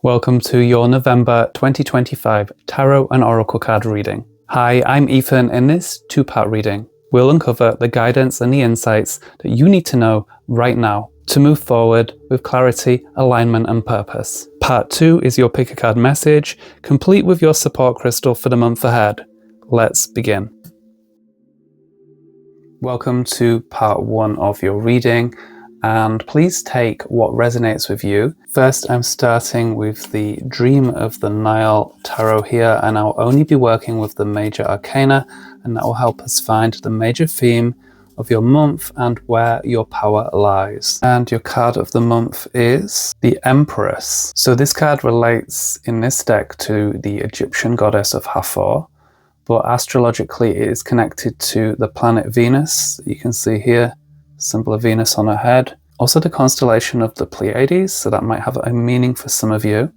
Welcome to your November 2025 Tarot and Oracle card reading. Hi, I'm Ethan. In this two-part reading, we'll uncover the guidance and the insights that you need to know right now to move forward with clarity, alignment, and purpose. Part 2 is your pick a card message, complete with your support crystal for the month ahead. Let's begin. Welcome to part 1 of your reading, and please take what resonates with you. First, I'm starting with the Dream of the Nile tarot here, and I'll only be working with the major arcana, and that will help us find the major theme of your month and where your power lies. And your card of the month is the Empress. So this card relates in this deck to the Egyptian goddess of Hathor, but astrologically it is connected to the planet Venus. You can see here, symbol of Venus on her head. Also the constellation of the Pleiades, so that might have a meaning for some of you.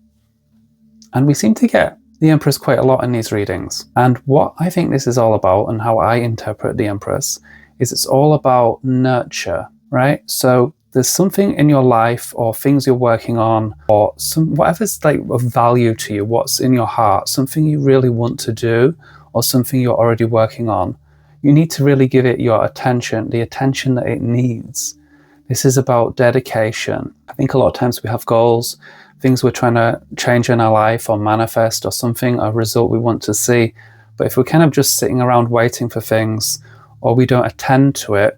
And we seem to get the Empress quite a lot in these readings. And what I think this is all about, and how I interpret the Empress, is it's all about nurture, right? So there's something in your life or things you're working on, or whatever's like of value to you, what's in your heart, something you really want to do, or something you're already working on. You need to really give it your attention, the attention that it needs. This is about dedication. I think a lot of times we have goals, things we're trying to change in our life or manifest, or something, a result we want to see. But if we're kind of just sitting around waiting for things, or we don't attend to it,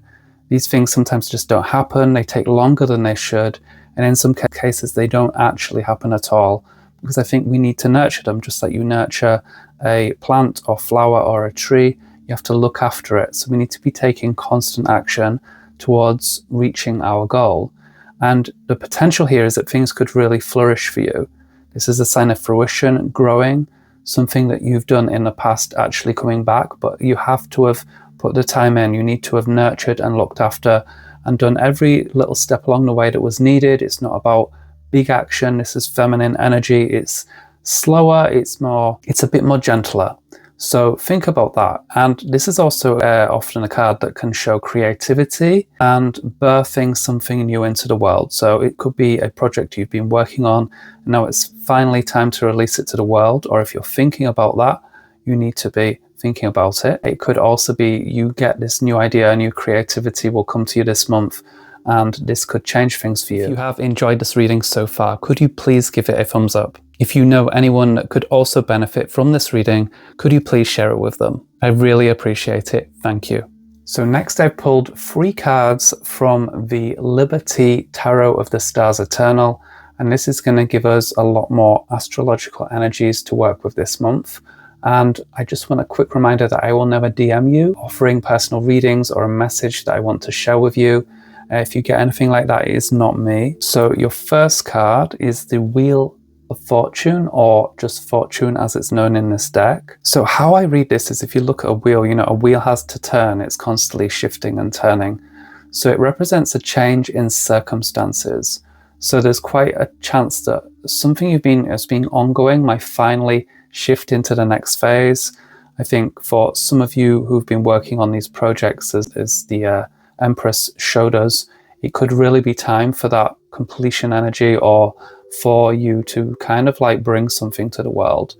these things sometimes just don't happen. They take longer than they should. And in some cases, they don't actually happen at all. Because I think we need to nurture them, just like you nurture a plant or flower or a tree. You have to look after it. So we need to be taking constant action towards reaching our goal. And the potential here is that things could really flourish for you. This is a sign of fruition, growing, something that you've done in the past actually coming back, but you have to have put the time in. You need to have nurtured and looked after and done every little step along the way that was needed. It's not about big action. This is feminine energy. It's slower. It's a bit more gentler. So think about that. And this is also often a card that can show creativity and birthing something new into the world. So it could be a project you've been working on, and now it's finally time to release it to the world. Or if you're thinking about that, you need to be thinking about it. It could also be you get this new idea, a new creativity will come to you this month, and this could change things for you. If you have enjoyed this reading so far, could you please give it a thumbs up? If you know anyone that could also benefit from this reading, could you please share it with them? I really appreciate it. Thank you. So next I pulled 3 cards from the Liberty Tarot of the Stars Eternal, and this is going to give us a lot more astrological energies to work with this month. And I just want a quick reminder that I will never DM you offering personal readings or a message that I want to share with you. If you get anything like that, it is not me. So your first card is the Wheel of Fortune, or just Fortune as it's known in this deck. So how I read this is, if you look at a wheel, you know, a wheel has to turn. It's constantly shifting and turning. So it represents a change in circumstances. So there's quite a chance that something has been ongoing might finally shift into the next phase. I think for some of you who've been working on these projects, as the Empress showed us, it could really be time for that completion energy, or for you to kind of like bring something to the world.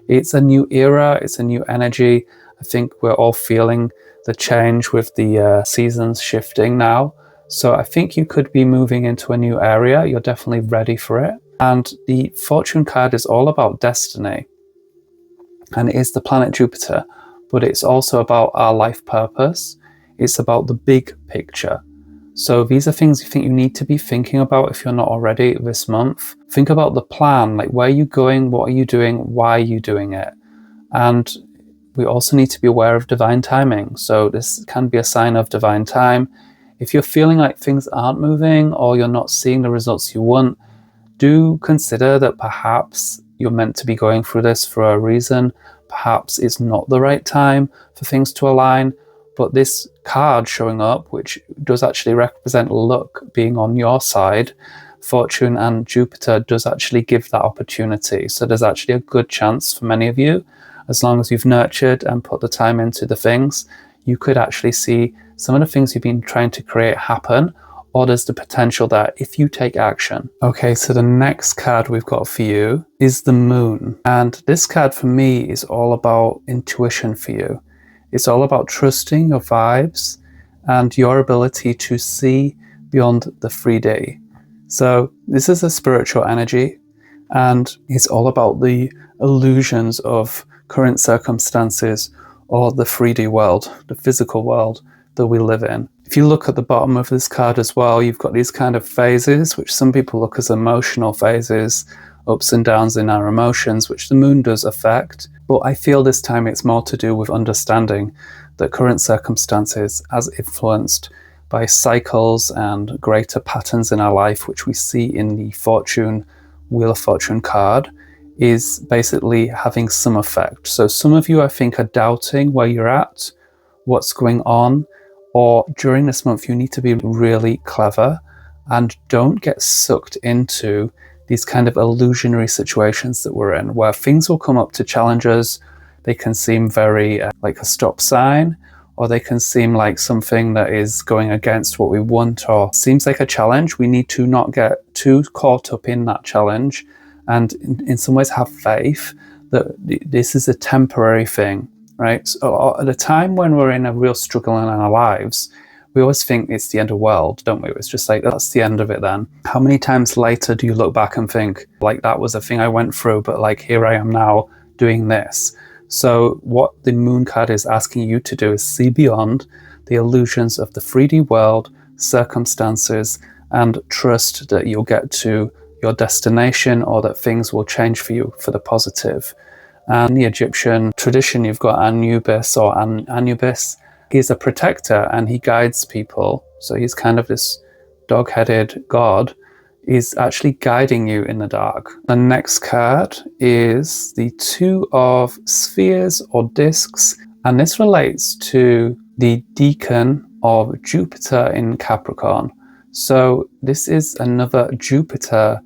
It's a new era, it's a new energy. I think we're all feeling the change with the seasons shifting now. So I think you could be moving into a new area. You're definitely ready for it. And the Fortune card is all about destiny. And it is the planet Jupiter, but it's also about our life purpose. It's about the big picture. So these are things you think you need to be thinking about if you're not already this month. Think about the plan, like where are you going, what are you doing, why are you doing it? And we also need to be aware of divine timing. So this can be a sign of divine time. If you're feeling like things aren't moving, or you're not seeing the results you want, do consider that perhaps you're meant to be going through this for a reason. Perhaps it's not the right time for things to align. But this card showing up, which does actually represent luck being on your side, Fortune and Jupiter does actually give that opportunity. So there's actually a good chance for many of you, as long as you've nurtured and put the time into the things, you could actually see some of the things you've been trying to create happen, or there's the potential that if you take action. Okay, so the next card we've got for you is the Moon. And this card for me is all about intuition for you. It's all about trusting your vibes and your ability to see beyond the 3D. So this is a spiritual energy, and it's all about the illusions of current circumstances or the 3D world, the physical world that we live in. If you look at the bottom of this card as well, you've got these kind of phases, which some people look as emotional phases, ups and downs in our emotions, which the Moon does affect. But I feel this time it's more to do with understanding that current circumstances, as influenced by cycles and greater patterns in our life, which we see in the Wheel of Fortune card, is basically having some effect. So some of you, I think, are doubting where you're at, what's going on, or during this month, you need to be really clever and don't get sucked into these kind of illusionary situations that we're in, where things will come up to challenge us. They can seem very like a stop sign, or they can seem like something that is going against what we want, or seems like a challenge. We need to not get too caught up in that challenge, and in some ways have faith that this is a temporary thing, right? So at a time when we're in a real struggle in our lives, we always think it's the end of the world, don't we? It's just like, that's the end of it then. How many times later do you look back and think, like, that was a thing I went through, but like, here I am now doing this. So what the Moon card is asking you to do is see beyond the illusions of the 3D world, circumstances, and trust that you'll get to your destination, or that things will change for you for the positive. And the Egyptian tradition, you've got Anubis or Anubis. He's a protector and he guides people. So he's kind of this dog-headed god. He's actually guiding you in the dark. The next card is the Two of Spheres or Discs, and this relates to the decan of Jupiter in Capricorn. So this is another Jupiter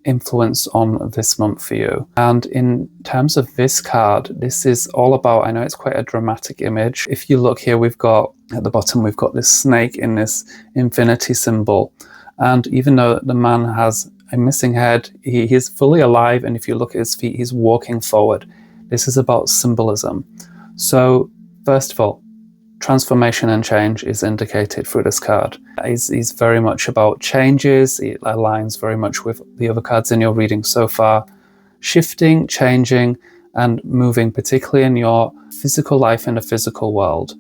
influence on this month for you. And in terms of this card, this is all about, I know it's quite a dramatic image. If you look here, we've got at the bottom, we've got this snake in this infinity symbol. And even though the man has a missing head, he is fully alive. And if you look at his feet, he's walking forward. This is about symbolism. So first of all, transformation and change is indicated through this card. He's very much about changes. It aligns very much with the other cards in your reading so far. Shifting, changing, and moving, particularly in your physical life in the physical world.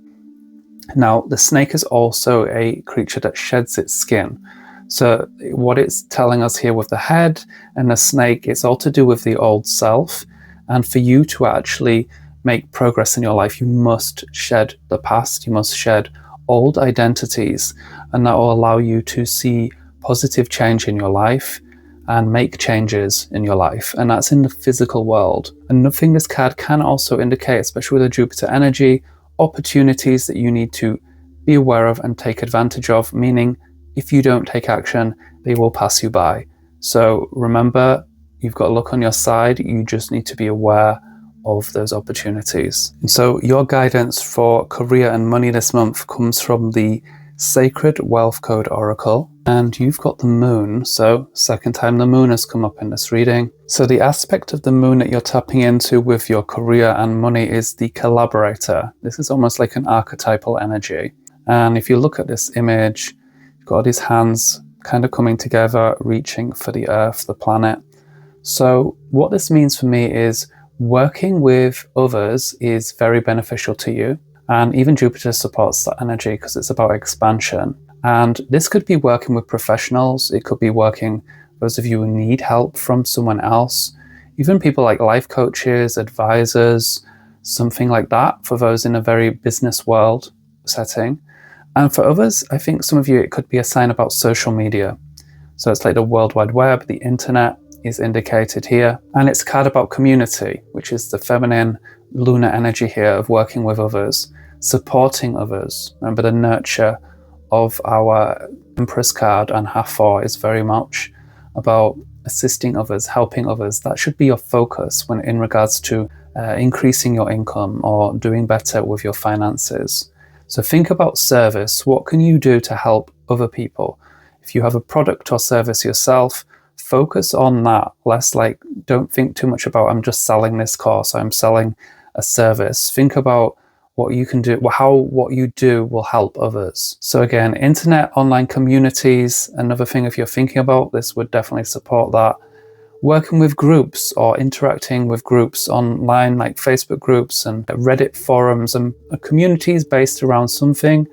Now, the snake is also a creature that sheds its skin. So what it's telling us here with the head and the snake, it's all to do with the old self. And for you to actually make progress in your life, you must shed the past, you must shed old identities, and that will allow you to see positive change in your life and make changes in your life. And that's in the physical world. Another thing this card can also indicate, especially with the Jupiter energy, opportunities that you need to be aware of and take advantage of, meaning if you don't take action, they will pass you by. So remember, you've got luck on your side, you just need to be aware of those opportunities. And so your guidance for career and money this month comes from the Sacred Wealth Code Oracle, and you've got the Moon. So second time the Moon has come up in this reading. So the aspect of the Moon that you're tapping into with your career and money is the collaborator. This is almost like an archetypal energy. And if you look at this image, you've got these hands kind of coming together, reaching for the Earth, the planet. So what this means for me is working with others is very beneficial to you. And even Jupiter supports that energy because it's about expansion. And this could be working with professionals. It could be working, those of you who need help from someone else, even people like life coaches, advisors, something like that for those in a very business world setting. And for others, I think some of you, it could be a sign about social media. So it's like the World Wide Web, the internet is indicated here. And it's a card about community, which is the feminine lunar energy here of working with others, supporting others. Remember, the nurture of our Empress card and Hathor is very much about assisting others, helping others. That should be your focus when in regards to increasing your income or doing better with your finances. So think about service. What can you do to help other people? If you have a product or service yourself, focus on that. Less like, don't think too much about, I'm just selling this course, I'm selling a service. Think about what you can do, how what you do will help others. So again, internet, online communities, another thing if you're thinking about, this would definitely support that. Working with groups or interacting with groups online, like Facebook groups and Reddit forums and communities based around something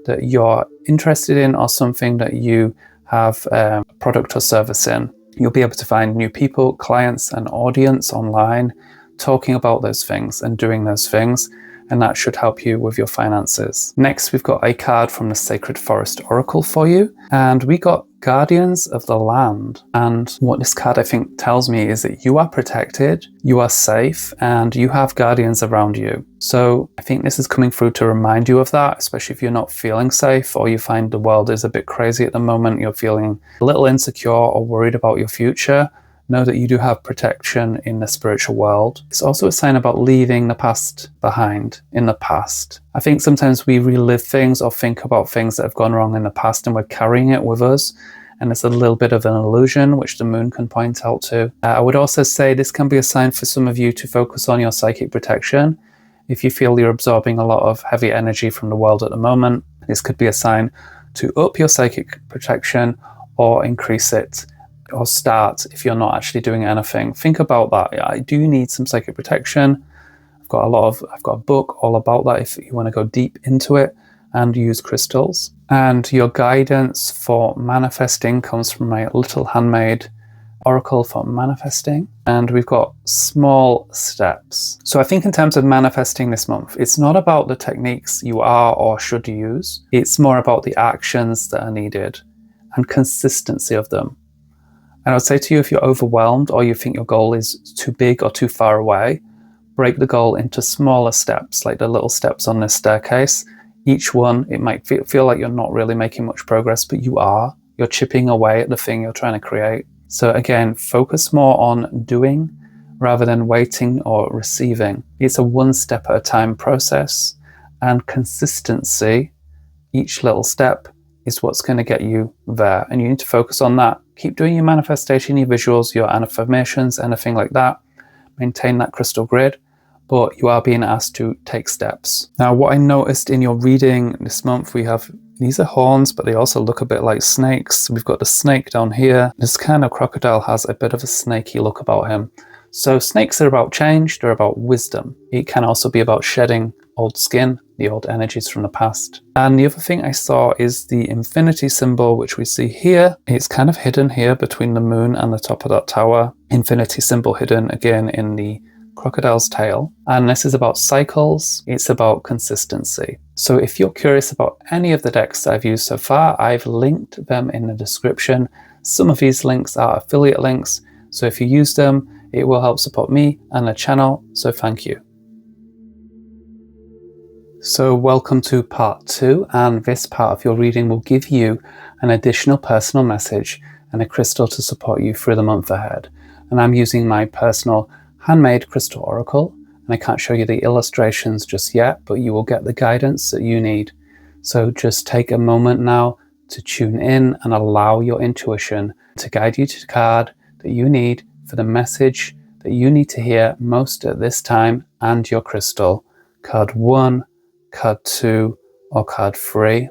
that you're interested in or something that you have a product or service in. You'll be able to find new people, clients, and audience online talking about those things and doing those things, and that should help you with your finances. Next, we've got a card from the Sacred Forest Oracle for you, and we got Guardians of the Land. And what this card I think tells me is that you are protected, you are safe, and you have guardians around you. So I think this is coming through to remind you of that, especially if you're not feeling safe or you find the world is a bit crazy at the moment, you're feeling a little insecure or worried about your future. Know that you do have protection in the spiritual world. It's also a sign about leaving the past behind in the past. I think sometimes we relive things or think about things that have gone wrong in the past and we're carrying it with us. And it's a little bit of an illusion, which the moon can point out to. I would also say this can be a sign for some of you to focus on your psychic protection. If you feel you're absorbing a lot of heavy energy from the world at the moment, this could be a sign to up your psychic protection or increase it, or start if you're not actually doing anything. Think about that. I do need some psychic protection. I've got a book all about that if you want to go deep into it and use crystals. And your guidance for manifesting comes from my little handmade oracle for manifesting. And we've got small steps. So I think in terms of manifesting this month, it's not about the techniques you are or should use. It's more about the actions that are needed and consistency of them. And I would say to you, if you're overwhelmed or you think your goal is too big or too far away, break the goal into smaller steps, like the little steps on this staircase. Each one, it might feel like you're not really making much progress, but you are. You're chipping away at the thing you're trying to create. So again, focus more on doing rather than waiting or receiving. It's a one step at a time process, and consistency, each little step, is what's going to get you there. And you need to focus on that. Keep doing your manifestation, your visuals, your affirmations, anything like that. Maintain that crystal grid, but you are being asked to take steps. Now, what I noticed in your reading this month, we have, these are horns, but they also look a bit like snakes. We've got the snake down here. This kind of crocodile has a bit of a snaky look about him. So snakes are about change, they're about wisdom. It can also be about shedding old skin, the old energies from the past. And the other thing I saw is the infinity symbol, which we see here. It's kind of hidden here between the moon and the top of that tower. Infinity symbol hidden again in the crocodile's tail. And this is about cycles, it's about consistency. So if you're curious about any of the decks that I've used so far, I've linked them in the description. Some of these links are affiliate links, so if you use them, it will help support me and the channel, so thank you. So welcome to part 2, and this part of your reading will give you an additional personal message and a crystal to support you through the month ahead. And I'm using my personal handmade crystal oracle, and I can't show you the illustrations just yet, but you will get the guidance that you need. So just take a moment now to tune in and allow your intuition to guide you to the card that you need for the message that you need to hear most at this time, and your crystal. Card 1, card 2, or card 3.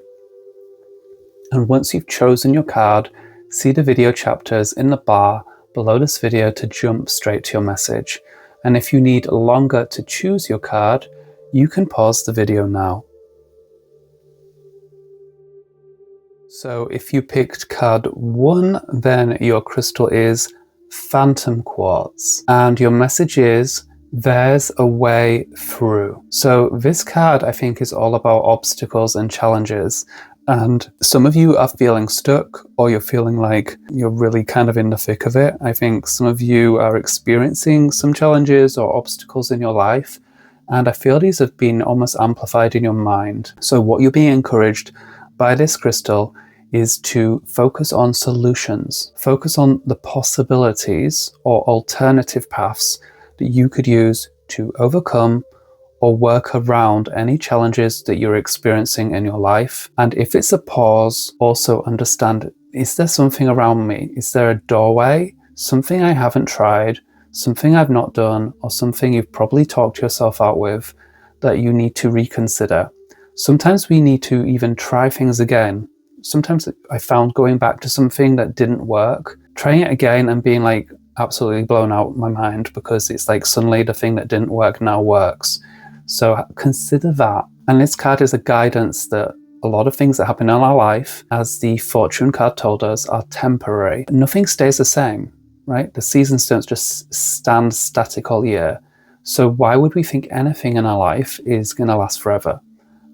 And once you've chosen your card, see the video chapters in the bar below this video to jump straight to your message. And if you need longer to choose your card, you can pause the video now. So if you picked card 1, then your crystal is Phantom Quartz, and your message is there's a way through. So this card, I think, is all about obstacles and challenges. And some of you are feeling stuck, or you're feeling like you're really kind of in the thick of it. I think some of you are experiencing some challenges or obstacles in your life. And I feel these have been almost amplified in your mind. So what you're being encouraged by this crystal is to focus on solutions. Focus on the possibilities or alternative paths that you could use to overcome or work around any challenges that you're experiencing in your life. And if it's a pause, also understand is there something around me? Is there a doorway? Something I haven't tried, something I've not done, or something you've probably talked yourself out with that you need to reconsider? Sometimes we need to even try things again. Sometimes I found going back to something that didn't work, trying it again and being like absolutely blown out of my mind because it's like suddenly the thing that didn't work now works. So consider that. And this card is a guidance that a lot of things that happen in our life, as the fortune card told us, are temporary. Nothing stays the same, right? The seasons don't just stand static all year. So why would we think anything in our life is going to last forever?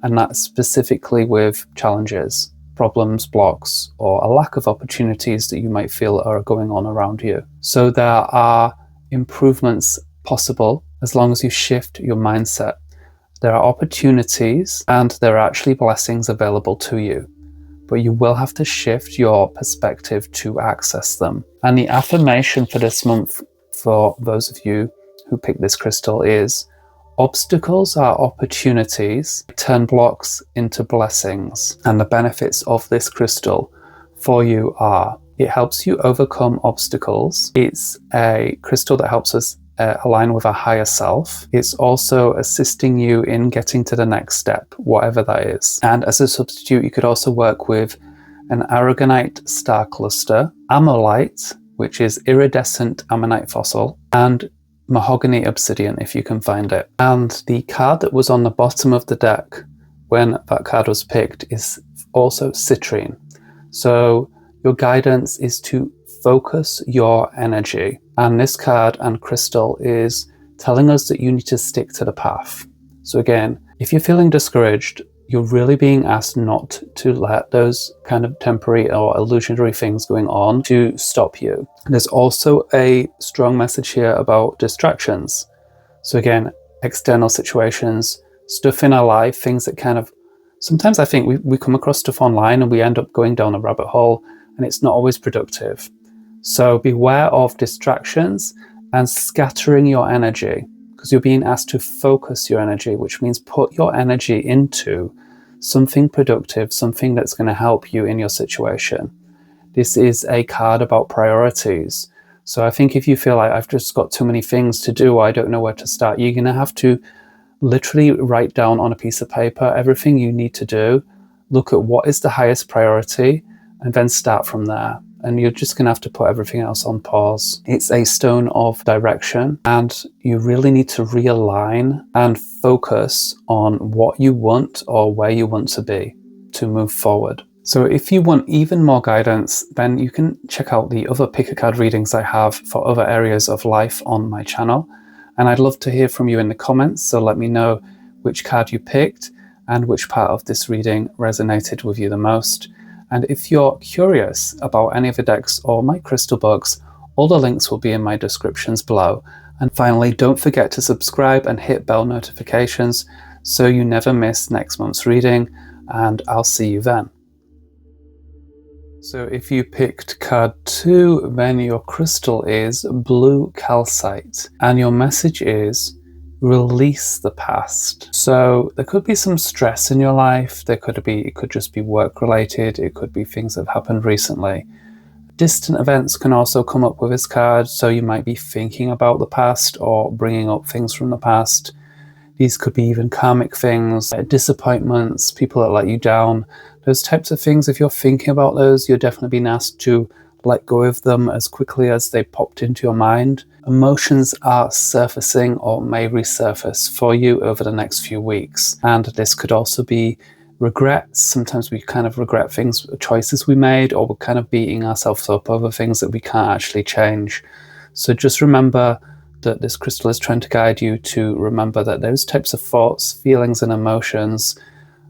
And that's specifically with challenges, problems, blocks, or a lack of opportunities that you might feel are going on around you. So there are improvements possible as long as you shift your mindset. There are opportunities and there are actually blessings available to you, but you will have to shift your perspective to access them. And the affirmation for this month, for those of you who pick this crystal, is: obstacles are opportunities, turn blocks into blessings. And the benefits of this crystal for you are: it helps you overcome obstacles. It's a crystal that helps us align with our higher self. It's also assisting you in getting to the next step, whatever that is. And as a substitute, you could also work with an aragonite star cluster, ammonite, which is iridescent ammonite fossil, and mahogany obsidian if you can find it. And the card that was on the bottom of the deck when that card was picked is also citrine. So your guidance is to focus your energy. And this card and crystal is telling us that you need to stick to the path. So again, if you're feeling discouraged, you're really being asked not to let those kind of temporary or illusionary things going on to stop you. There's also a strong message here about distractions. So again, external situations, stuff in our life, things that kind of, sometimes I think we come across stuff online and we end up going down a rabbit hole and it's not always productive. So beware of distractions and scattering your energy, because you're being asked to focus your energy, which means put your energy into something productive, something that's going to help you in your situation. This is a card about priorities. So I think if you feel like I've just got too many things to do, I don't know where to start, you're going to have to literally write down on a piece of paper everything you need to do, look at what is the highest priority, and then start from there. And you're just going to have to put everything else on pause. It's a stone of direction, and you really need to realign and focus on what you want or where you want to be to move forward. So if you want even more guidance, then you can check out the other pick a card readings I have for other areas of life on my channel. And I'd love to hear from you in the comments, so let me know which card you picked and which part of this reading resonated with you the most. And if you're curious about any of the decks or my crystal books, all the links will be in my descriptions below. And finally, don't forget to subscribe and hit bell notifications so you never miss next month's reading, and I'll see you then. So if you picked card 2, then your crystal is blue calcite, and your message is: release the past. So there could be some stress in your life. It could just be work related. It could be things that have happened recently. Distant events can also come up with this card. So you might be thinking about the past or bringing up things from the past. These could be even karmic things, disappointments, people that let you down, those types of things. If you're thinking about those, you're definitely being asked to let go of them as quickly as they popped into your mind. Emotions are surfacing or may resurface for you over the next few weeks. And this could also be regrets. Sometimes we kind of regret things, choices we made, or we're kind of beating ourselves up over things that we can't actually change. So just remember that this crystal is trying to guide you to remember that those types of thoughts, feelings, and emotions,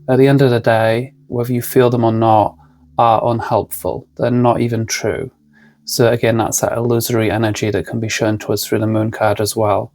at the end of the day, whether you feel them or not, are unhelpful. They're not even true. So again, that's that illusory energy that can be shown to us through the moon card as well.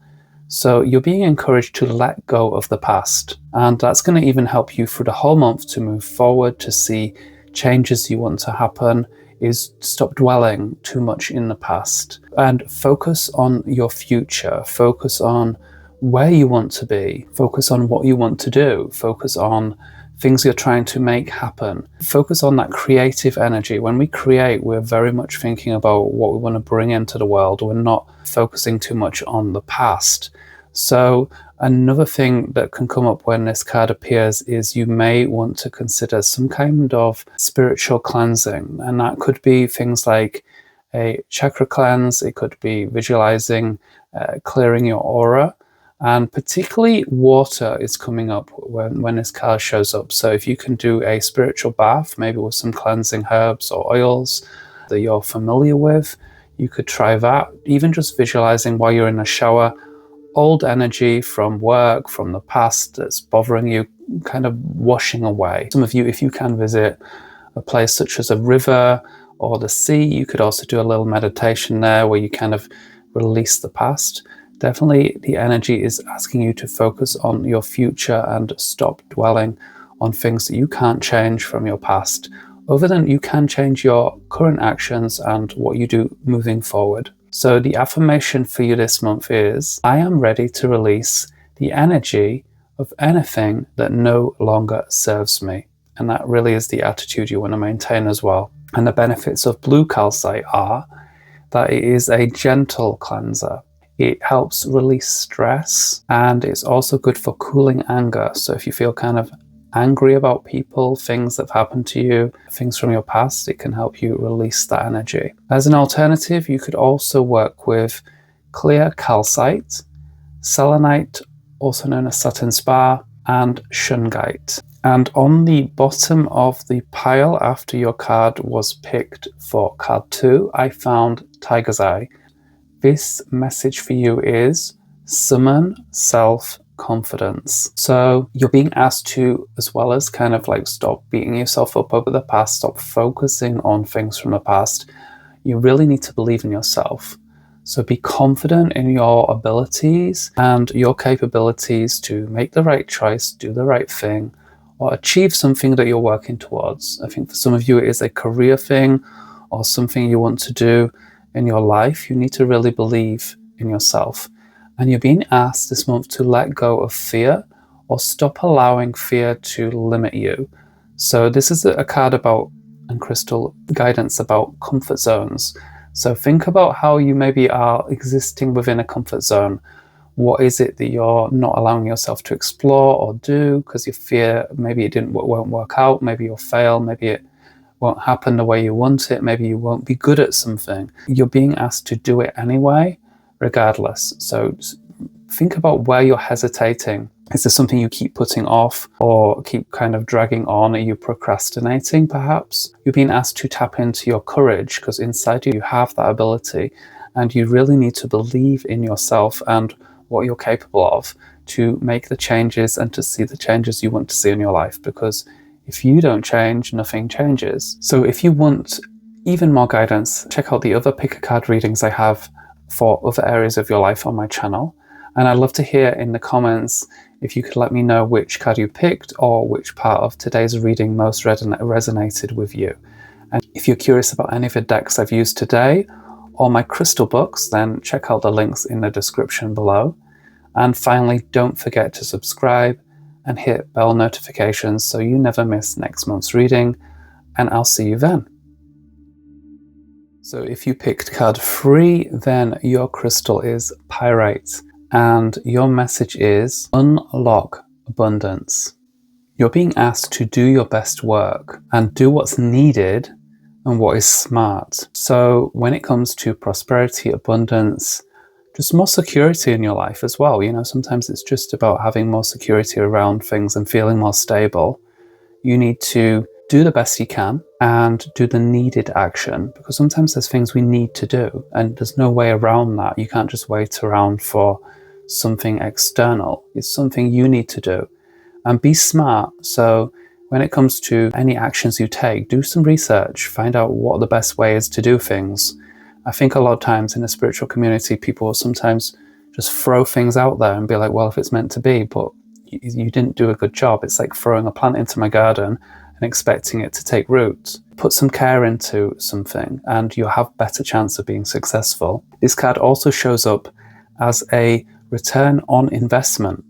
So you're being encouraged to let go of the past, and that's going to even help you through the whole month to move forward, to see changes you want to happen, is stop dwelling too much in the past and focus on your future, focus on where you want to be, focus on what you want to do, focus on things you're trying to make happen. Focus on that creative energy. When we create, we're very much thinking about what we want to bring into the world. We're not focusing too much on the past. So another thing that can come up when this card appears is you may want to consider some kind of spiritual cleansing. And that could be things like a chakra cleanse. It could be visualizing, clearing your aura. And particularly water is coming up when this card shows up. So if you can do a spiritual bath, maybe with some cleansing herbs or oils that you're familiar with, you could try that. Even just visualizing while you're in the shower, old energy from work, from the past that's bothering you, kind of washing away. Some of you, if you can visit a place such as a river or the sea, you could also do a little meditation there where you kind of release the past. Definitely the energy is asking you to focus on your future and stop dwelling on things that you can't change from your past, other than you can change your current actions and what you do moving forward. So the affirmation for you this month is, I am ready to release the energy of anything that no longer serves me. And that really is the attitude you want to maintain as well. And the benefits of blue calcite are that it is a gentle cleanser. It helps release stress, and it's also good for cooling anger. So if you feel kind of angry about people, things that have happened to you, things from your past, it can help you release that energy. As an alternative, you could also work with clear calcite, selenite, also known as satin spar, and shungite. And on the bottom of the pile after your card was picked for card 2, I found Tiger's Eye. This message for you is summon self-confidence. So you're being asked to, as well as kind of like stop beating yourself up over the past, stop focusing on things from the past. You really need to believe in yourself. So be confident in your abilities and your capabilities to make the right choice, do the right thing, or achieve something that you're working towards. I think for some of you, it is a career thing or something you want to do in your life. You need to really believe in yourself. And you're being asked this month to let go of fear or stop allowing fear to limit you. So this is a card about, and crystal guidance about, comfort zones. So think about how you maybe are existing within a comfort zone. What is it that you're not allowing yourself to explore or do because you fear maybe it won't work out, maybe you'll fail, maybe it won't happen the way you want it, maybe you won't be good at something. You're being asked to do it anyway, regardless. So think about where you're hesitating. Is there something you keep putting off or keep kind of dragging on? Are you procrastinating perhaps? You're being asked to tap into your courage because inside you have that ability, and you really need to believe in yourself and what you're capable of to make the changes and to see the changes you want to see in your life, because if you don't change, nothing changes. So if you want even more guidance, check out the other pick a card readings I have for other areas of your life on my channel. And I'd love to hear in the comments if you could let me know which card you picked or which part of today's reading most resonated with you. And if you're curious about any of the decks I've used today or my crystal books, then check out the links in the description below. And finally, don't forget to subscribe and hit bell notifications so you never miss next month's reading, and I'll see you then. So if you picked card 3, then your crystal is pyrite, and your message is unlock abundance. You're being asked to do your best work and do what's needed and what is smart. So when it comes to prosperity, abundance, just more security in your life as well. You know, sometimes it's just about having more security around things and feeling more stable. You need to do the best you can and do the needed action, because sometimes there's things we need to do and there's no way around that. You can't just wait around for something external. It's something you need to do, and be smart. So when it comes to any actions you take, do some research, find out what the best way is to do things. I think a lot of times in a spiritual community, people will sometimes just throw things out there and be like, well, if it's meant to be, but you didn't do a good job. It's like throwing a plant into my garden and expecting it to take root. Put some care into something and you'll have better chance of being successful. This card also shows up as a return on investment.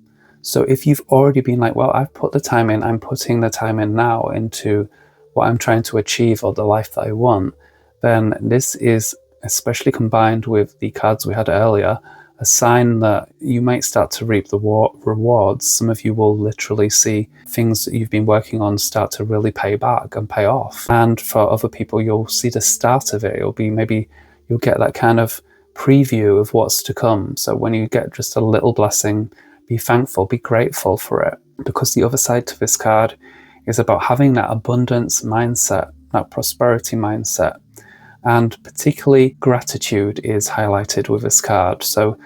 So if you've already been like, well, I've put the time in, I'm putting the time in now into what I'm trying to achieve or the life that I want, then this is, especially combined with the cards we had earlier, a sign that you might start to reap the rewards. Some of you will literally see things that you've been working on start to really pay back and pay off. And for other people, you'll see the start of it. It'll be maybe you'll get that kind of preview of what's to come. So when you get just a little blessing, be thankful, be grateful for it. Because the other side to this card is about having that abundance mindset, that prosperity mindset. And particularly gratitude is highlighted with this card. So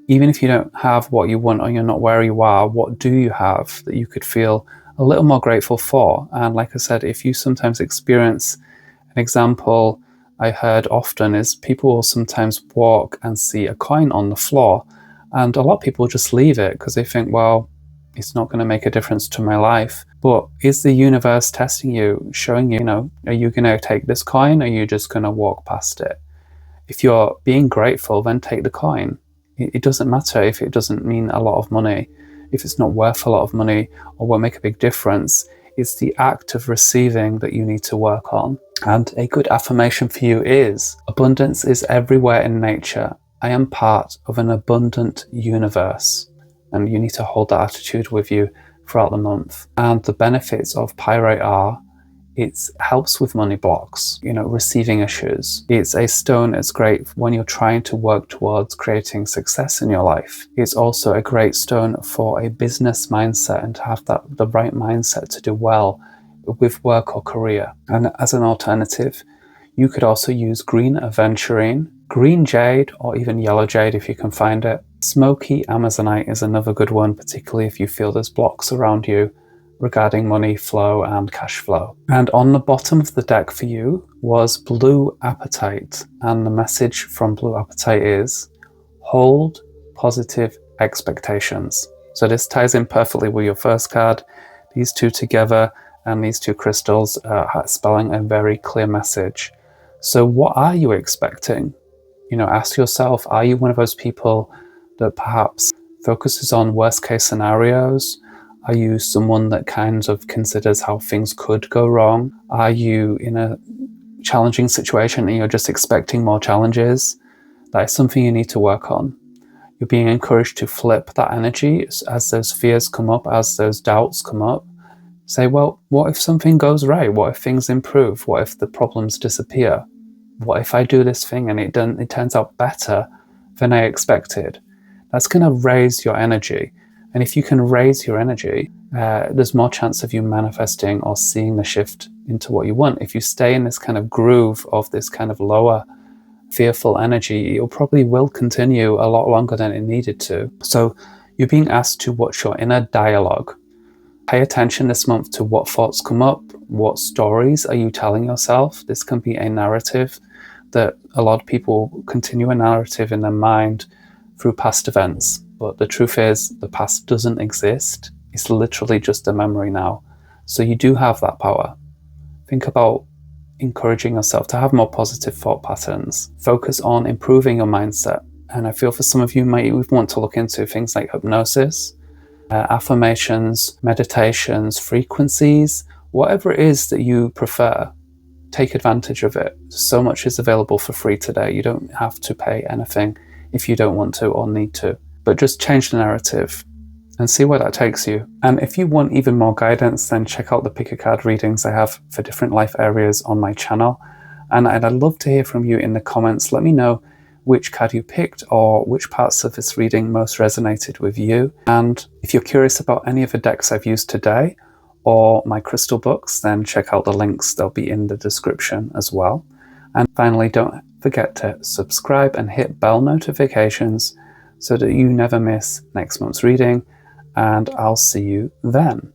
even if you don't have what you want or you're not where you are, what do you have that you could feel a little more grateful for? And like I said, if you sometimes experience, an example I heard often is people will sometimes walk and see a coin on the floor, and a lot of people just leave it because they think, well, it's not going to make a difference to my life. But is the universe testing you, showing you, are you going to take this coin or are you just going to walk past it? If you're being grateful, then take the coin. It doesn't matter if it doesn't mean a lot of money, if it's not worth a lot of money or won't make a big difference. It's the act of receiving that you need to work on. And a good affirmation for you is, abundance is everywhere in nature. I am part of an abundant universe. And you need to hold that attitude with you throughout the month. And the benefits of pyrite are, it helps with money blocks, receiving issues. It's a stone that's great when you're trying to work towards creating success in your life. It's also a great stone for a business mindset and to have the right mindset to do well with work or career. And as an alternative, you could also use green aventurine, green jade, or even yellow jade if you can find it. Smoky amazonite is another good one, particularly if you feel there's blocks around you regarding money flow and cash flow. And on the bottom of the deck for you was blue apatite. And the message from blue apatite is, hold positive expectations. So this ties in perfectly with your first card. These two together and these two crystals are spelling a very clear message. So what are you expecting? Ask yourself, are you one of those people that perhaps focuses on worst case scenarios? Are you someone that kind of considers how things could go wrong? Are you in a challenging situation and you're just expecting more challenges? That is something you need to work on. You're being encouraged to flip that energy as those fears come up, as those doubts come up. Say, well, what if something goes right? What if things improve? What if the problems disappear? What if I do this thing and it turns out better than I expected? That's going to raise your energy. And if you can raise your energy, there's more chance of you manifesting or seeing the shift into what you want. If you stay in this kind of groove of this kind of lower, fearful energy, it probably will continue a lot longer than it needed to. So you're being asked to watch your inner dialogue. Pay attention this month to what thoughts come up, what stories are you telling yourself. This can be a narrative that a lot of people continue a narrative in their mind through past events. But the truth is, the past doesn't exist. It's literally just a memory now. So you do have that power. Think about encouraging yourself to have more positive thought patterns. Focus on improving your mindset. And I feel for some of you might want to look into things like hypnosis, affirmations, meditations, frequencies, whatever it is that you prefer. Take advantage of it. So much is available for free today. You don't have to pay anything if you don't want to or need to. But just change the narrative and see where that takes you. And if you want even more guidance, then check out the pick a card readings I have for different life areas on my channel. And I'd love to hear from you in the comments. Let me know which card you picked or which parts of this reading most resonated with you. And if you're curious about any of the decks I've used today or my crystal books, then check out the links. They'll be in the description as well. And finally, don't forget to subscribe and hit bell notifications so that you never miss next month's reading. And I'll see you then.